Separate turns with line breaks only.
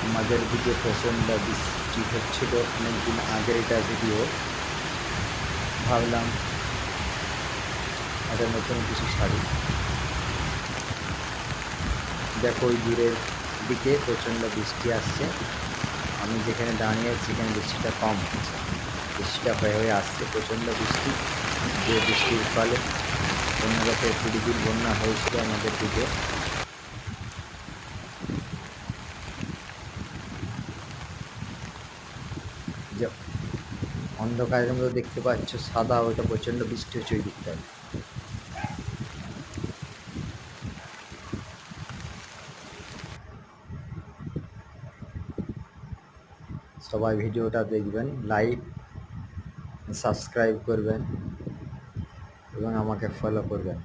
আমাদের দিকে প্রচণ্ড বৃষ্টি হচ্ছিল অনেকদিন আগের এটা ভিডিও। ভাবলাম একটা নতুন কিছু ছাড়ি। দেখো ওই দূরের দিকে প্রচণ্ড বৃষ্টি আসছে, আমি যেখানে দাঁড়িয়ে আছি সেখানে বৃষ্টিটা কম হচ্ছে, বৃষ্টিটা হয়ে হয়ে আসছে প্রচণ্ড বৃষ্টি। যে বৃষ্টির ফলে বন্যাগত কুড়িদিন বন্যা হয়েছিল আমাদের দিকে। যে অন্ধকারের মতো দেখতে পাচ্ছ সাদা, ওইটা প্রচণ্ড বৃষ্টি হচ্ছে ওই দিকটায়। সবাই ভিডিওটা দেখবেন, লাইক সাবস্ক্রাইব করবেন এবং আমাকে ফলো করবেন।